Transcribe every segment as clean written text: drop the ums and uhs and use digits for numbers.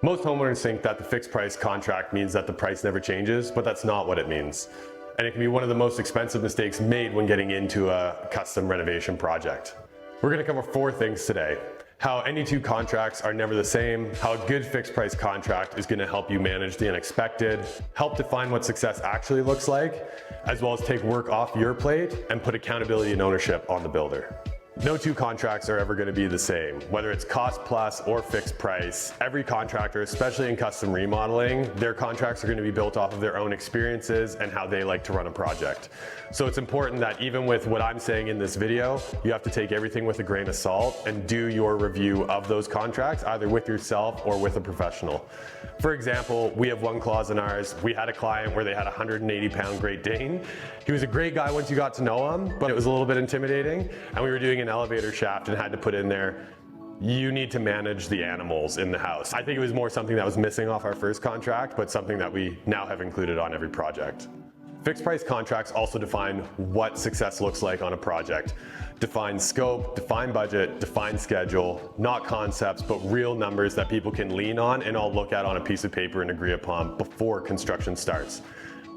Most homeowners think that the fixed price contract means that the price never changes, but that's not what it means. And it can be one of the most expensive mistakes made when getting into a custom renovation project. We're going to cover 4 things today. How any 2 contracts are never the same, how a good fixed price contract is going to help you manage the unexpected, help define what success actually looks like, as well as take work off your plate and put accountability and ownership on the builder. No 2 contracts are ever going to be the same. Whether it's cost plus or fixed price, every contractor, especially in custom remodeling, their contracts are going to be built off of their own experiences and how they like to run a project. So it's important that even with what I'm saying in this video, you have to take everything with a grain of salt and do your review of those contracts, either with yourself or with a professional. For example, we have one clause in ours. We had a client where they had a 180-pound Great Dane. He was a great guy once you got to know him, but it was a little bit intimidating. And we were doing an elevator shaft and had to put in there, you need to manage the animals in the house. I think it was more something that was missing off our first contract, but something that we now have included on every project. Fixed price contracts also define what success looks like on a project. Define scope, define budget, define schedule, not concepts, but real numbers that people can lean on and all look at on a piece of paper and agree upon before construction starts.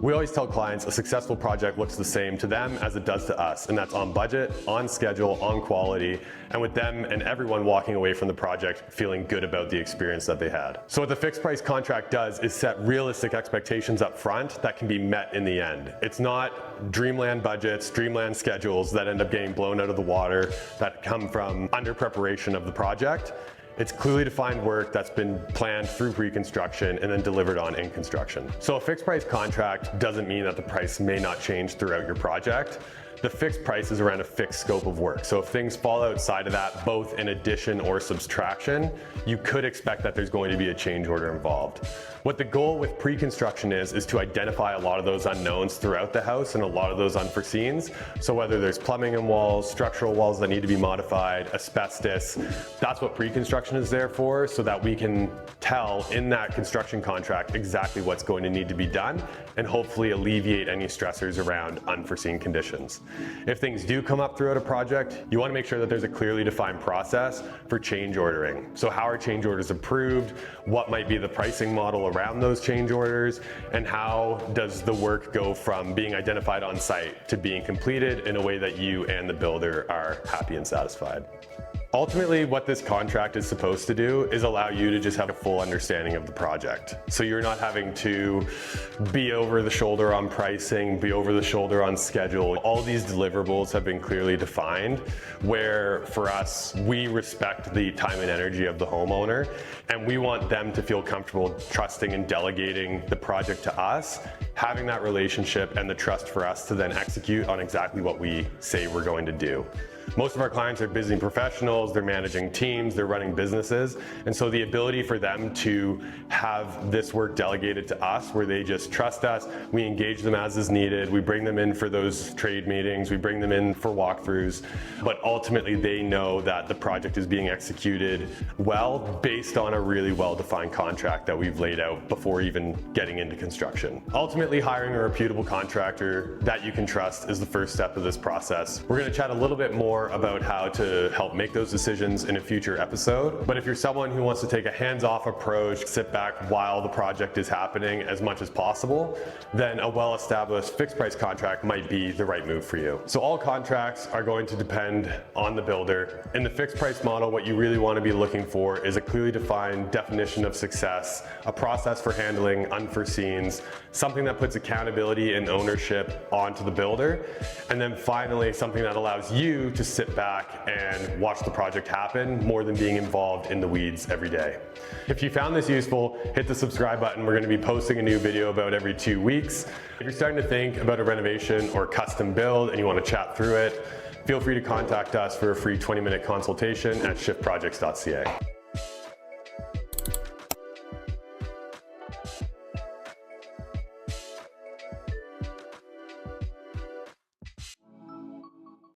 We always tell clients a successful project looks the same to them as it does to us, and that's on budget, on schedule, on quality, and with them and everyone walking away from the project feeling good about the experience that they had. So what the fixed price contract does is set realistic expectations up front that can be met in the end. It's not dreamland budgets, dreamland schedules that end up getting blown out of the water that come from under preparation of the project. It's clearly defined work that's been planned through pre-construction and then delivered on in construction. So a fixed price contract doesn't mean that the price may not change throughout your project. The fixed price is around a fixed scope of work. So if things fall outside of that, both in addition or subtraction, you could expect that there's going to be a change order involved. What the goal with pre-construction is to identify a lot of those unknowns throughout the house and a lot of those unforeseens. So whether there's plumbing and walls, structural walls that need to be modified, asbestos, that's what pre-construction is there for, so that we can tell in that construction contract exactly what's going to need to be done and hopefully alleviate any stressors around unforeseen conditions. If things do come up throughout a project, you want to make sure that there's a clearly defined process for change ordering. So how are change orders approved? What might be the pricing model around those change orders? And how does the work go from being identified on site to being completed in a way that you and the builder are happy and satisfied? Ultimately, what this contract is supposed to do is allow you to just have a full understanding of the project. So you're not having to be over the shoulder on pricing, be over the shoulder on schedule. All these deliverables have been clearly defined, where for us, we respect the time and energy of the homeowner, and we want them to feel comfortable trusting and delegating the project to us, having that relationship and the trust for us to then execute on exactly what we say we're going to do. Most of our clients are busy professionals, they're managing teams, they're running businesses, and so the ability for them to have this work delegated to us where they just trust us, we engage them as is needed, we bring them in for those trade meetings, we bring them in for walkthroughs, but ultimately they know that the project is being executed well based on a really well-defined contract that we've laid out before even getting into construction. Ultimately, hiring a reputable contractor that you can trust is the first step of this process. We're going to chat a little bit more about how to help make those decisions in a future episode. But if you're someone who wants to take a hands-off approach, sit back while the project is happening as much as possible, then a well-established fixed price contract might be the right move for you. So all contracts are going to depend on the builder. In the fixed price model, what you really want to be looking for is a clearly defined definition of success, a process for handling unforeseens, something that puts accountability and ownership onto the builder, and then finally something that allows you to sit back and watch the project happen more than being involved in the weeds every day. If you found this useful, hit the subscribe button. We're going to be posting a new video about every 2 weeks. If you're starting to think about a renovation or custom build and you want to chat through it, feel free to contact us for a free 20-minute consultation at shiftprojects.ca.